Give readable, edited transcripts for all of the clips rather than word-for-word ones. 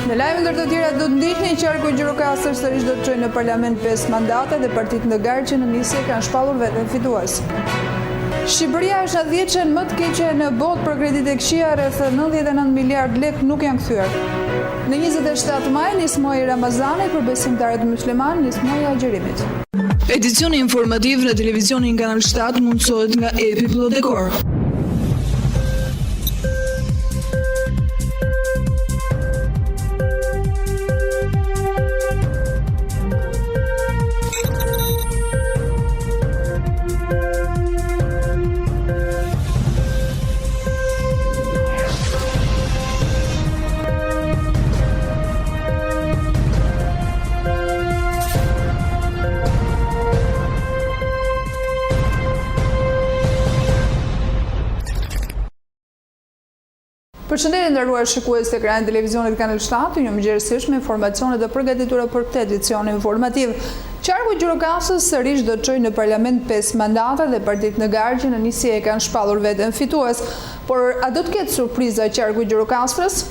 Në lajme ndër të tjera do të ndiqni qarku i Gjirokastër sërish do të çojë në parlament 5 mandate dhe partitë në garë që në nisje kanë shpallur veten fitues. Shqipëria është në 10 më të keqe në botë për kreditë e këqija, rreth 99 miliard lek nuk janë kthyer. Në 27 maj nis muaji Ramazani për besimtarët musliman, nis muaji i agjerimit. Edicioni informativ në televizionin Kanal 7 mundësohet nga Epi Plodekor. Përshëndetje nderuar shikues të ekranit televizionit Kanal 7, një mëngjesisht me informacione të përgatitura për këtë edicion informativ. Qarku i Gjirokastrës sërish do të çojë në parlament 5 mandate dhe partitë në garë që në nisje e kanë shpallur veten fitues. Por a do të ketë surpriza qarku i Gjirokastrës?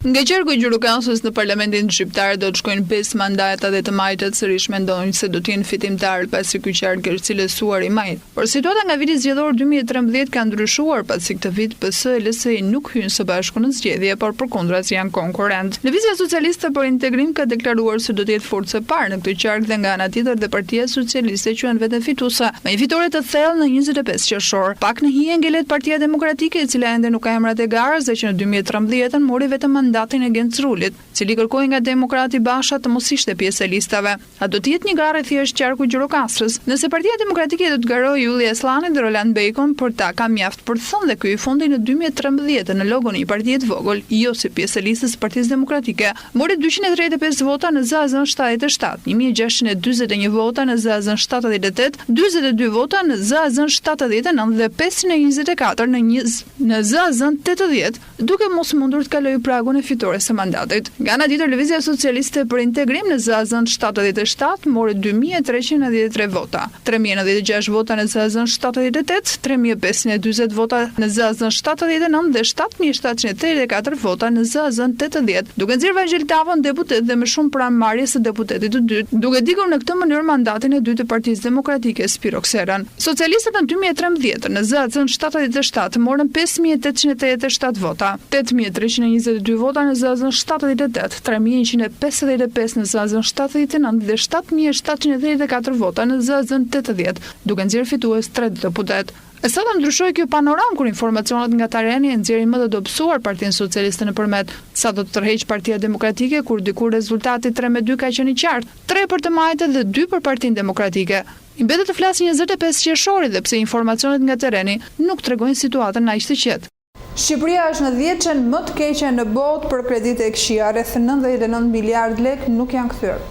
Nga qarku i Gjirokastrës në parlamentin shqiptar do të shkojnë 5 mandata dhe të majtët sërish mendojnë se do të jenë fitimtar pasi ky qark është cilësuar i majt. Por situata nga viti zgjedhor 2013 ka ndryshuar pasi këtë vit PS e LSI nuk hynë së bashku në zgjedhje, por përkundras janë konkurrent. Lëvizja Socialiste për Integrim ka deklaruar se do të jetë forcë e parë në këtë qark dhe nga ana tjetër dhe Partia Socialiste quhen veten fituese me një fitore të thellë në 25 qershor. Pak në hije ngelet Partia Demokratike, e cila ende nuk ka emrat e garës dhe që në 2013 mori vetëm mandatin e Gençrulit, cili kërkoi nga Demokrati Basha të mos ishte pjesë e listave. A do të jetë një garë thjesht qarku i Gjirokastrës? Nëse Partia Demokratike do të garojë Ylli Aslani dhe Roland Bacon, por ta ka mjaft për të thënë dhe ky i fundi në 2013 në logon e një partie të vogël, jo si pjesë e listës së Partisë Demokratike, mori 235 vota në ZAZ-ën 77, 1641 vota në ZAZ-ën 78, 42 vota në ZAZ-ën 79 dhe 524 në ZAZ-ën 80, duke mos mundur të kalojë pragun e fitores së mandatit. Nga ana tjetër, Lëvizja Socialiste për Integrim në ZAZ-ën 77 mori 2393 vota, 3096 vota në ZAZ-ën 78, 3540 vota në ZAZ-ën 79 dhe 7734 vota në ZAZ-ën 80, duke nxjerrë Vangel Tavon deputet dhe më shumë pranë marrjes së deputetit të dytë, duke dikur në këtë mënyrë mandatin e dytë të Partisë Demokratike Spiro Kseran. Socialistët në 2013 në ZAZ-ën 77 morën 5887 vota, 8322 vota në ZAZ-ën 78, 3155 në ZAZ-ën 79 dhe 7734 vota në ZAZ-ën 80, duke nxjerrë fitues 3 deputet. E sa të ndryshoj kjo panoram kur informacionet nga tereni e nxjerrin më të dobësuar Partinë Socialiste nëpërmjet sa do të tërheq Partia Demokratike, kur dikur rezultati 3-2 ka qenë i qartë, 3 për të majtët dhe 2 për Partinë Demokratike. I mbetet të flasin 25 qershorit dhe pse informacionet nga tereni nuk tregojnë situatën aq të qetë. Shqipëria është në 10 më të keqe në botë për kreditë e këqija, rreth 99 miliard lek nuk janë kthyer.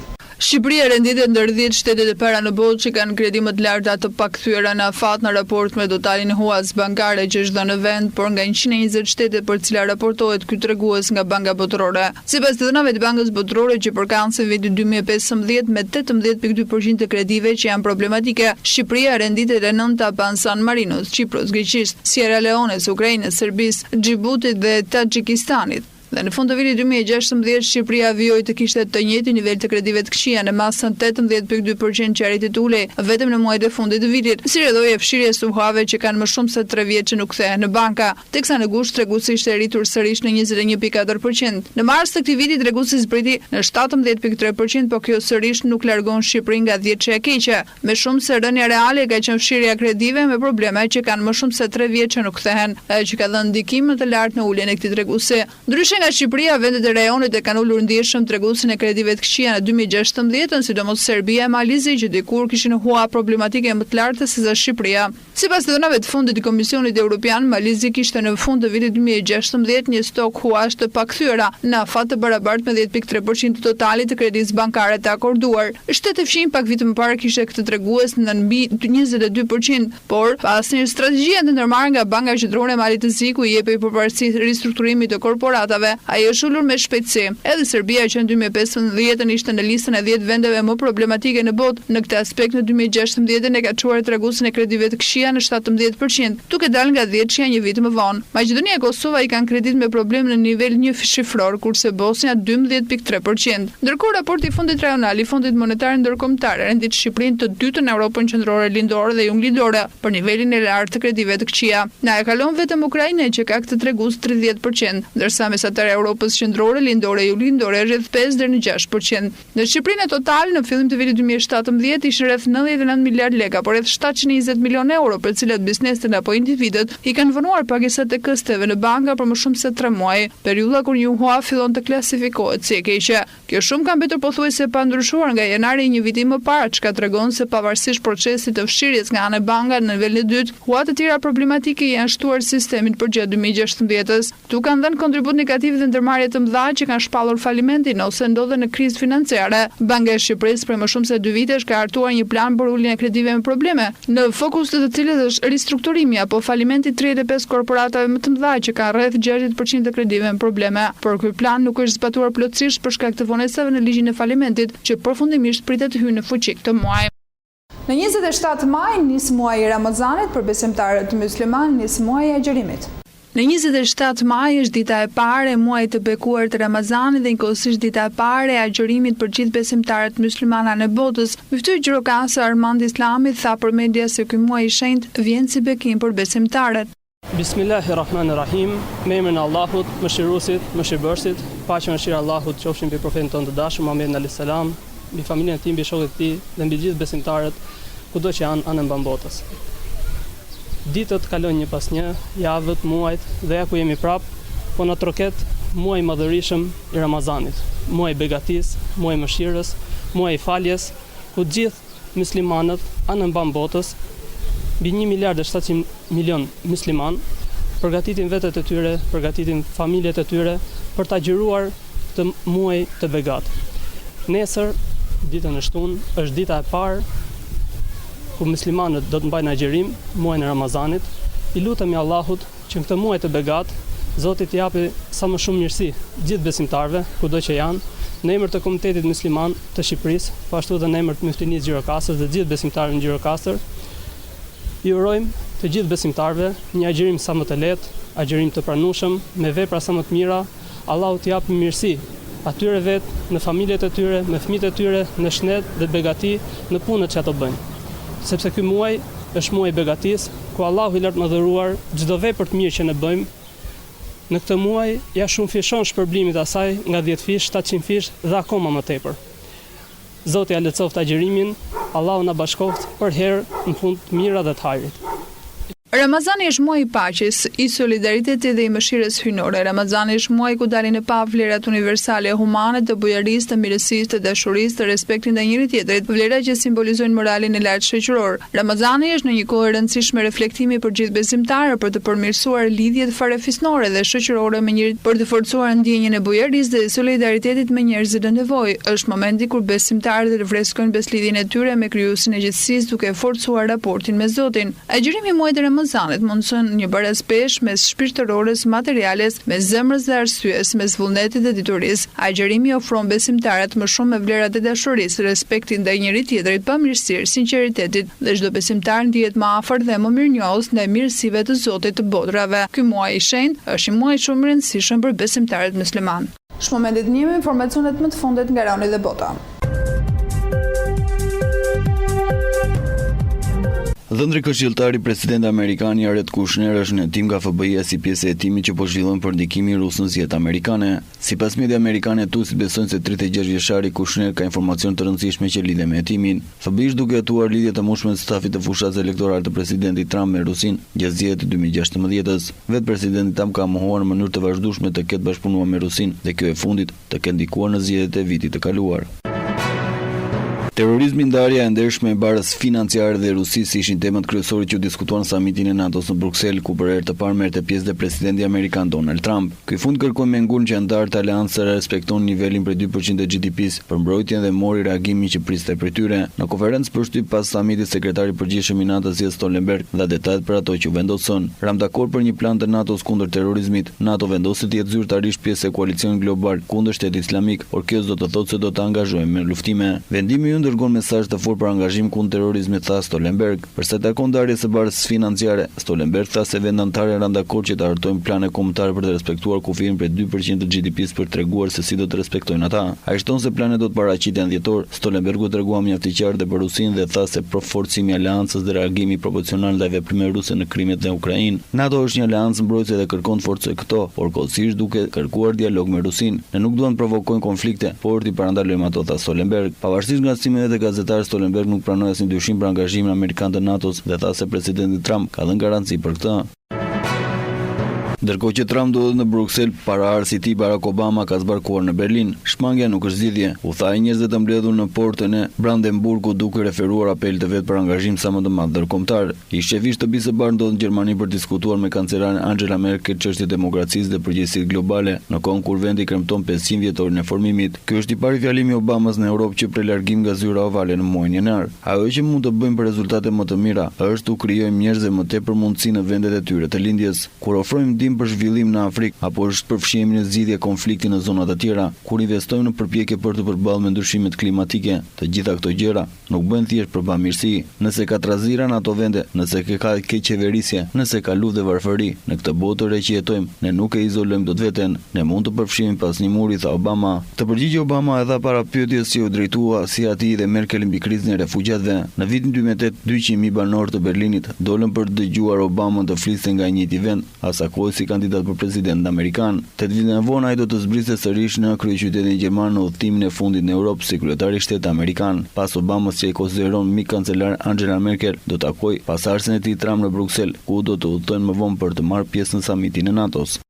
Shqipëria renditet ndër 10 shtetet e para në botë që kanë kredi më të larta të pakthyer në afat në raport me totalin e huaz bankare që është dhënë në vend, por nga 120 shtete për të cilat raportohet ky tregues nga Banka Botërore. Sipas të dhënave të Bankës Botërore që përkatësin vitin 2015 me 18.2% të kredive që janë problematike, Shqipëria renditet e nënta pas San Marinos, Çipros, Greqisë, Sierra Leones, Ukrainës, Serbisë, Xhibutit dhe Taxhikistanit. Dhe në fund të vitit 2016, Shqipëria vijoi të kishte të njëjtin nivel të kredive të këqija në masën 18.2% që arriti të ulej vetëm në muajt e fundit të vitit, si rrjedhoi e fshirjes së uhave që kanë më shumë se 3 vjet që nuk kthehen në banka, teksa në gusht treguesi ishte rritur sërish në 21.4%. Në mars të këtij viti treguesi zbriti në 17.3%, por kjo sërish nuk largon Shqipërinë nga 10 që e keqe, më shumë se rënja reale ka qenë fshirja kredive me probleme që kanë më shumë se 3 vjet që nuk kthehen, ajo që ka dhënë ndikim më të lartë në uljen e këtij treguesi. Ndryshe nga Shqipëria, vendet e rajonit e kanë ulur ndjeshëm treguesin e kredive të këqija në 2016, sidomos Serbia e Malizi që dikur kishin hua problematike më të larta se sa Shqipëria. Sipas dhënave të fundit të Komisionit Evropian, Malizi kishte në fund të vitit 2016 një stok huash të pakthyer në afat të barabartë me 10.3% të totalit të kredisë bankare të akorduar. Shtetet e fqinj pak vite më parë kishte këtë tregues në mbi 22%, por pas një strategjie të ndërmarrë nga Banka Qendrore e Malit të Zi, ku i jepej përparësi ristrukturimit të korporatave, ai është ulur me shpejtësi. Edhe Serbia që në 2015 ishte në listën e 10 vendeve më problematike në botë, në këtë aspekt në 2016 e ka çuar treguesin e kredive të këqija në 17%, duke dalë nga 10 një vit më vonë. Maqedonia e Kosova i kanë kredit me problem në nivel 1 shifror, kurse Bosnia 12.3%. Ndërkohë raporti i Fundit Rajonal i Fondit Monetar Ndërkombëtar rendit Shqipërinë të dytë në Europën qendrore lindore dhe jugëlindore për nivelin e lartë të kredive të këqija. Na e kalon vetëm Ukraina që ka këtë tregus 30%, ndërsa mesatare e Europës qendrore, lindore, jugëlindore rreth 5 deri në 6%. Në Shqipërinë total në fillim të vitit 2017 ishin rreth 99 miliard lekë, por rreth 720 milionë euro, për cilat bizneset apo individët i kanë vënuar pagesat e kësteve në banka për më shumë se 3 muaj, periudha kur njohua fillon të klasifikohet si e keqe. Kjo shumë ka mbetur pothuajse pa ndryshuar nga janari i një viti më parë, çka tregon se pavarësisht procesit të fshirjes nga ana e banka në nivelin e dytë, hua të tjera problematike janë shtuar sistemin përgjatë 2016-s. Ktu kanë dhënë kontribut negativ dhe ndërmarrje të mëdha që kanë shpallur falimentin ose ndodhen në krizë financiare. Banka e Shqipërisë për më shumë se 2 vitesh ka hartuar një plan për uljen e kredive me probleme, në fokus të të cilët është ristrukturimi apo falimenti 35 korporatave më të mëdha që kanë rreth 60% të kredive me probleme. Por ky plan nuk është zbatuar plotësisht për shkak të vonesave në ligjin e falimentit, që përfundimisht pritet të hyjë në fuqi këtë muaj. Në 27 maj nis muaji i Ramazanit, për besimtarët musliman nis muaji i agjerimit. Në 27 maj është dita e parë e muajit të bekuar të Ramazanit dhe njëkohësisht dita e parë e agjërimit për gjithë besimtarët muslimana në botës. Myftyi gjirokasër Armand Islami tha për media se ky muaj i shenjtë vjen si bekim për besimtarët. Bismillahirrahmanirrahim, me emrin e Allahut, mëshiruesit, mëshirbërësit, paqja e mëshira e Allahut qofshin mbi profetin tonë të dashur Muhamedit alayhis salam, mbi familjen e tij, mbi shokët e tij dhe mbi gjithë besimtarët kudo që janë anë mban botës. Ditët kalojnë një pas një, javët, muajt dhe ja ku jemi prap, po na troket muaj i madhërisëm i Ramazanit, muaj i begatisë, muaj i mëshirës, muaj i faljes, ku gjithë muslimanët anë mban botës, mbi 1 miliard e 700 milion musliman, përgatitin vetët e tyre, përgatitin familjet e tyre për ta agjëruar të muaj të begat. Nesër, ditën e shtunë, është dita e parë ku muslimanët do të mbajnë agjërim muajin e Ramazanit. I lutemi Allahut që në këtë muaj të begat, Zoti t'i japi sa më shumë mirësi gjithë besimtarëve, kudo që janë, në emër të Komunitetit Musliman të Shqipërisë, po ashtu edhe në emër të Myftinisë Gjirokastër dhe gjithë besimtarëve në Gjirokastër. I urojmë të gjithë besimtarëve një agjërim sa më të lehtë, agjërim të pranueshëm, me vepra sa më të mira. Allahu t'i japë mirësi atyre vetë, në familjet e tyre, me fëmijët e tyre, në shëndet dhe begati në punët që ato bëjnë. Sepse ky muaj është muaj i begatisë, ku Allahu i lartë madhëruar çdo vepër të mirë që ne bëjmë. Në këtë muaj ja shumëfishon shpërblimit asaj nga 10 fish, 700 fish dhe akoma më tepër. Zoti ja lehtësoft agjërimin, Allahu na bashkoft për herë në punë të mira dhe të hajrit. Ramazani është muaj i paqes, i solidaritetit dhe i mëshirës hyjnore. Ramazani është muaj ku dalin e pa vlerat universale humane të bujarisë, të mirësisë, të dashurisë, të respektit ndaj njëri tjetrit, vlera që simbolizojnë moralin e lartë shoqëror. Ramazani është në një kohë e rëndësishme reflektimi për gjithë besimtarët për të përmirësuar lidhjet farefisnore dhe shoqërore me njëri, për të forcuar ndjenjën e bujarisë dhe solidaritetit me njerëzit në nevojë. Është momenti kur besimtarët rifreskojnë beslidhjen e tyre me Krijuesin e gjithësisë duke forcuar raportin me Zotin. Agjërimi i muajit Ramazanit mundson një barazpesh mes shpirtërores, materiales, mes zemrës dhe arsyes, mes vullnetit dhe diturisë. Agjërimi ofron besimtarët më shumë me vlerat e dashurisë, respektin ndaj njëri tjetrit, pamirësisë, sinqeritetit dhe çdo besimtar ndihet më afër dhe më mirënjohës ndaj mirësive të Zotit të botrave. Ky muaj i shenjtë është një muaj shumë i rëndësishëm për besimtarët musliman. Është momenti të njëjtë informacionet më të fundit nga Rani dhe Bota. Dhëndri këshilltari presidenti amerikan Jared Kushner është në hetim nga FBI-ja si pjesë e hetimit që po zhvillohen për ndikimin rus në zgjedhjet amerikane. Sipas media amerikane, tusit besojnë se 36 vjeçari Kushner ka informacion të rëndësishme që lidhen me hetimin. FBI është duke hetuar lidhje të mushme të stafit të fushatës elektorale të presidentit Trump me Rusin gjatë zgjedhjeve të 2016-s. Vetë presidenti Trump ka mohuar në mënyrë të vazhdueshme të ketë bashkëpunuar me Rusin dhe kjo e fundit të ketë ndikuar në zgjedhjet e vitit të kaluar. Terrorizmi, ndarja e ndershme e barës financiare dhe Rusisë ishin temat kryesore që u diskutuan në samitin e NATO-s në Bruksel, ku për herë të parë merrte pjesë dhe presidenti amerikan Donald Trump. Ky fund kërkoi me ngurë që anëtarët e aleancës respekton nivelin prej 2% të GDP-s për mbrojtjen dhe mori reagimin që priste prej tyre. Në konferencë përshtyp pas samitit, sekretari i përgjithshëm i NATO-s Jens Stoltenberg dha detajt për ato që vendosën. Ram dakord për një plan të NATO-s kundër terrorizmit. NATO vendosi të jetë zyrtarisht pjesë e koalicionit global kundër shtetit islamik, por kjo do të thotë se do të angazhohemi në luftime. Vendimi dërgon mesazh të fortë për angazhim kundër terrorizmit, tha Stoltenberg. Për sa takon ndarjes së barës financiare, Stoltenberg tha se vendet anëtare janë dakord që të hartojnë plane kombëtare për të respektuar kufirin prej 2% të GDP-s për treguar se si do të respektojnë ata. Ai shton se planet do të paraqiten në dhjetor. Stoltenbergu tregua mjaft i qartë dhe për Rusinë dhe tha se forcimi i aleancës dhe reagimi proporcional ndaj veprimeve ruse në krimet në Ukrainë. NATO është një aleancë mbrojtëse dhe kërkon të forcojë këto, por kollësisht duke kërkuar dialog me Rusinë. Ne nuk duam të provokojmë konflikte, por t'i parandalojmë ato, tha Stoltenberg. Pavarësisht ngacimeve të gazetarët, Stoltenberg nuk pranoi asnjë dyshim për angazhimin amerikan të NATO-s dhe tha se presidenti Trump ka dhënë garanci për këtë. Ndërkohë që Trump ndodhet në Bruksel, paraardhësi i tij Barack Obama ka zbarkuar në Berlin. Shmangja nuk është zgjidhje, u tha ai njerëzve të mbledhur në portën e Brandenburgut duke referuar apel të vet për angazhim sa më të madh ndërkombëtar. Ish shefi i shtëpisë së bardhë ndodhet në Gjermani për të diskutuar me kancelaren Angela Merkel çështjet e demokracisë dhe përgjegjësitë globale, në kohë kur vendi kremton 500 vjetorin e formimit. Ky është i pari fjalimi i Obamas në Europë që pre largim nga zyra ovale në muajin janar. Ajo që mund të bëjmë për rezultate më të mira është të krijojmë njerëzve më tepër mundësi në vendet e tyre të lindjes. Kur ofrojmë ndihmë për zhvillim në Afrikë apo është përfshihemi në zgjidhje konflikti në zonat të tjera, kur investojmë në përpjekje për të përballur me ndryshimet klimatike, të gjitha këto gjëra nuk bëhen thjesht për bamirësi. Nëse ka trazira në ato vende, nëse ka keqeverisje, nëse ka luftë dhe varfëri, në këtë botë re që jetojmë, ne nuk e izolojmë dot veten, ne mund të përfshihemi pas një muri, tha Obama. Të përgjigje Obama e dha para pyetjes që u drejtua si atij dhe Merkel mbi krizën e refugjatëve. Në vitin 2008, 200.000 banorë të Berlinit dolën për të dëgjuar Obamën të fliste nga njëjti vend, asakoj si kandidat për president amerikan. 8 vite vonë ai do të zbriste sërish në kryeqytetin gjerman në udhëtimin e fundit në Europë si kryetari i shtetit amerikan. Pas Obamës që e konsideron mik kancelar Angela Merkel, do takoj pasardhësin e tij Trump në Bruksel, ku do të udhtojnë më vonë për të marrë pjesë në samitin e NATO-s.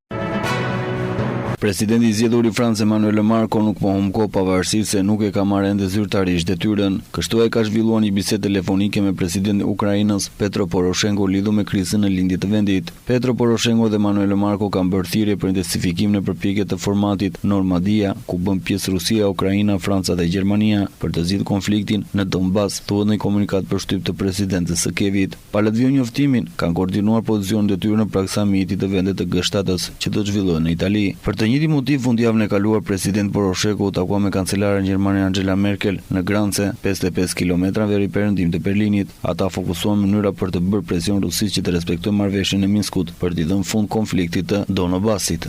Presidenti i zgjedhur i Francës Emmanuel Macron nuk po humb kohë pavarësisht se nuk e ka marrë ende zyrtarisht detyrën. Kështu ai ka zhvilluar një bisedë telefonike me presidentin e Ukrainës Petro Poroshenko lidhur me krizën në lindje të vendit. Petro Poroshenko dhe Emmanuel Macron kanë bërë thirrje për intensifikimin e përpjekjeve të formatit Normandia, ku bën pjesë Rusia, Ukraina, Franca dhe Gjermania për të zgjidhur konfliktin në Donbas, thuhet në një komunikat përshtyp të presidentes së Kievit. Pa lëvizur njoftimin, kanë koordinuar pozicionin detyrën në prag samitit të vendet të G7-s që do të zhvillohen në Itali. Për të njëjtin motiv, fundjavën e kaluar president Poroshenko u takua me kancelaren gjermane Angela Merkel në Grance, 55 kilometra veri perëndim të Berlinit. Ata fokusuan mënyra për të bërë presion Rusisë që të respektojë marrëveshjen e Minskut për t'i dhënë fund konfliktit të Donbasit.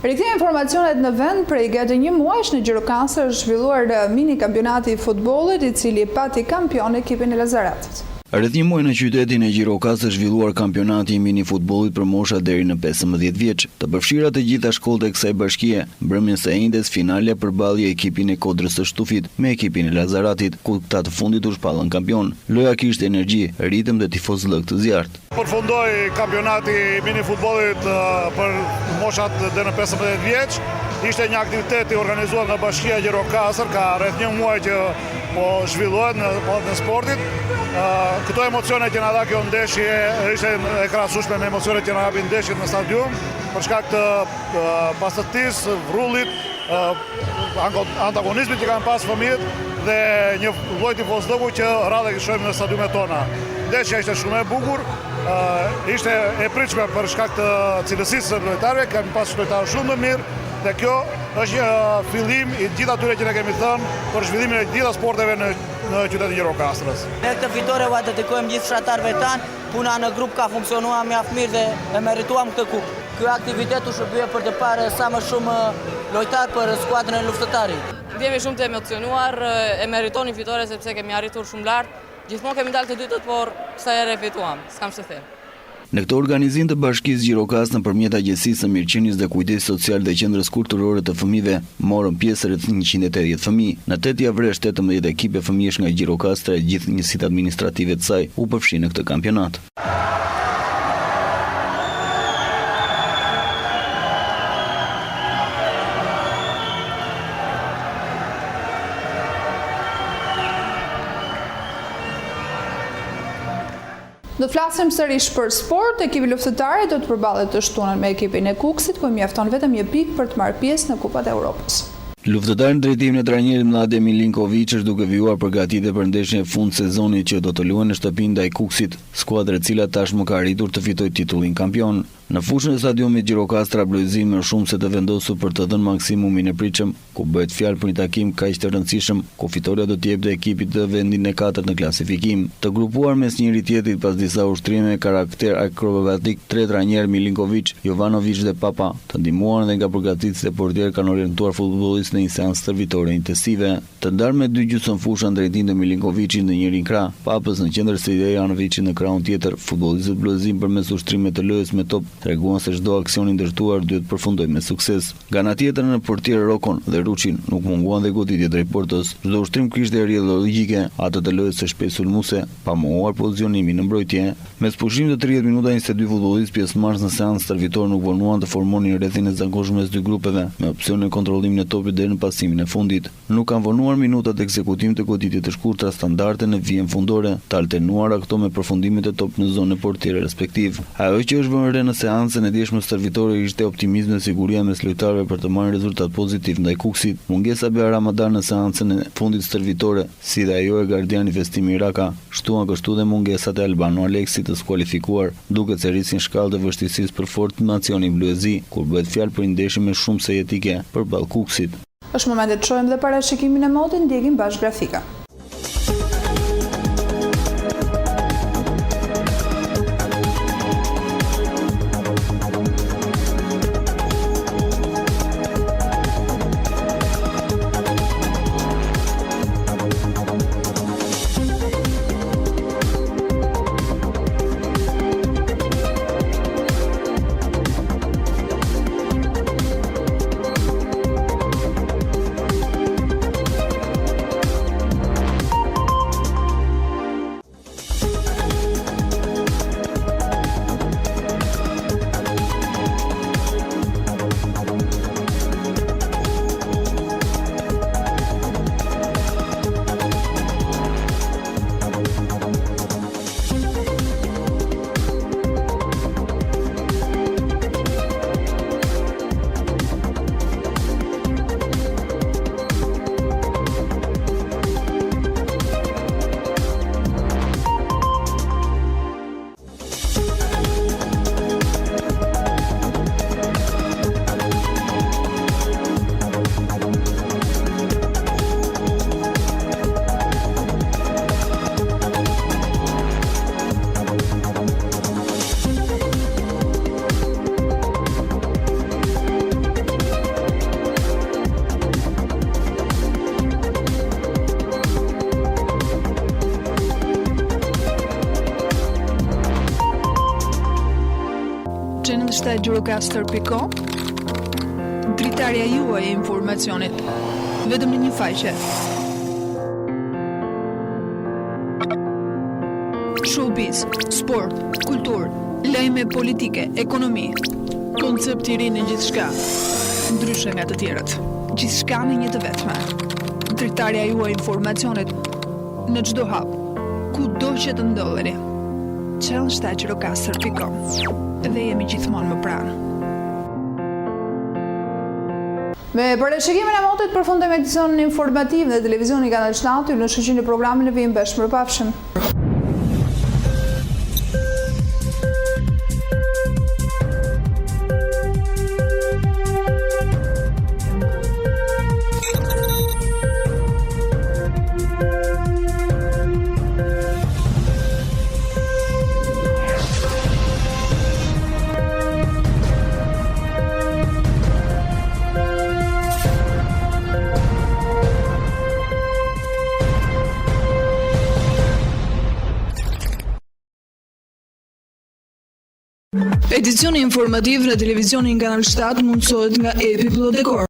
Rikthejmë informacionet në vend. Prej gjatë një muajsh në Gjirokastër është zhvilluar mini kampionati i futbollit, i cili pati kampion ekipin e Lazaratit. Rreth një muaj në qytetin e Gjirokastër është zhvilluar kampionati i mini futbollit për mosha deri në 15 vjeç. Të përfshira të gjitha shkollat e kësaj bashkie, mbrëmjen së enjtes finalja përballje ekipin e Kodrës së Shtufit me ekipin e Lazaratit, ku këta të fundit u shpallën kampion. Loja kishte energji, ritëm dhe tifozllëk të zjarrt. Përfundoi kampionati i mini futbollit për moshat deri në 15 vjeç. Ishte një aktivitet i organizuar nga Bashkia e Gjirokastër, ka rreth një muaj që po zhvillohet në sportit. Këto emocione që na dha kjo ndeshje ishte e krahasueshme me emocionet që na japin ndeshjet në stadium, për shkak të bastëtisë, vrullit, antagonizmit që kanë pas fëmijët dhe një lloj tifozllëku që radhë e shohim në stadiumet tona. Ndeshja ishte shumë e bukur, ishte e pritshme për shkak të cilësisë së lojtarëve, kanë pas lojtarë shumë të mirë. Dhe kjo është një fillim i gjithë atyre që ne kemi thënë për zhvillimin e gjitha sporteve në qytetin e Gjirokastrës. Ne këtë fitore ua dedikojmë gjithë fshatarëve tanë, puna në grup ka funksionuar mjaft mirë dhe e merituam këtë kupë. Ky aktivitet u shërbye për të parë sa më shumë lojtarë për skuadrën e luftëtarit. Jemi shumë të emocionuar, e meritoni fitore sepse kemi arritur shumë lart. Gjithmonë kemi dalë të dytët, por sa herë fituam, s'kam ç'të them. Në këtë organizim të Bashkisë Gjirokastër nëpërmjet Agjencisë së Mirëqenies dhe Kujdesit Social dhe Qendrës Kulturore të Fëmijëve, morën pjesë rreth 180 fëmijë. Në 8 javëresh 18 ekipe fëmijësh nga Gjirokastra e gjithë njësitë administrative të saj u përfshin në këtë kampionat. Do të flasim sërish për sport. Ekipi luftëtare do të përballet të shtunën me ekipin e Kukësit, ku mjafton vetëm një pikë për të marrë pjesë në Kupat e Evropës. Luftëtari në drejtimin e trajnerit Mladen Milinković është duke vijuar përgatitje për ndeshjen e fund sezonit që do të luajë në shtëpi ndaj Kukësit, skuadrë e cila tashmë ka arritur të fitojë titullin kampion. Në fushën e stadiumit Gjirokastra Blojzim më shumë se të vendosur për të dhënë maksimumin e pritshëm, ku bëhet fjalë për një takim kaq të rëndësishëm, ku fitoria do të jepte ekipit të vendin e 4 në klasifikim. Të grupuar mes njëri tjetrit pas disa ushtrime me karakter akrobatik, tre trajner Milinković, Jovanović dhe Papa, të ndihmuar dhe nga përgatitësit e portier kanë orientuar futbollistë në një seancë stërvitore intensive. Të ndarë me dy gjysmëfusha në drejtim të Milinkovićit në njërin krah, Papës në qendër së Jovanovićit në krahun tjetër, futbollistët Blojzim përmes ushtrimeve të lojës me top treguan se çdo aksion i ndërtuar duhet përfundojë me sukses. Nga ana tjetër në portier Rokon dhe Ruçin nuk munguan dhe goditjet drejt portës. Çdo ushtrim kishte rrjedhë logjike, ato të lojës së shpejt sulmuese, pa mohuar pozicionimin në mbrojtje. Mes pushimit të 30 minuta 22 futbollistë pjesëmarrës në seancë stërvitore nuk vonuan të formonin rrethin e zakonshëm mes dy grupeve, me opsion në kontrollimin e topit deri në pasimin e fundit. Nuk kanë vonuar minutat ekzekutim të goditjeve të shkurtra standarde në vijën fundore, të alternuara këto me përfundimet e top në zonën e portierit respektiv. Ajo që është vënë re në seancën e djeshme stërvitore ishte optimizmi dhe siguria mes lojtarëve për të marrë rezultat pozitiv ndaj Kukësit. Mungesa e Ramadan në seancën e fundit stërvitore, si dhe ajo e gardiani Vestimi Iraka, shtuan kështu dhe mungesat e Albano Aleksit të skualifikuar, duket se rrisin shkallë të vështirësisë për formacionin bluezi, kur bëhet fjalë për një ndeshje me shumë se jetike përballë Kukësit. Është momenti të shohim dhe parashikimin e modit, ndjekim bashkë grafika. Gjirokastër.com, dritarja juaj e informacionit, vetëm në një faqe. Showbiz, sport, kulturë, lajme politike, ekonomi, koncept i ri në gjithçka, ndryshe nga të tjerët. Gjithçka në një të vetme. Dritarja juaj e informacionit në çdo hap, kudo që të ndodheni. Gjirokastër.com. Dhe jemi gjithmonë më pranë. Me parashikimin e motit përfundojmë edicionin informativ dhe televizioni Kanal 7 në shoqërinë e programit në vijim bashkë mirupafshim. Edicioni informativ në televizionin Kanal 7 mundësohet nga Epi Plot Dekor.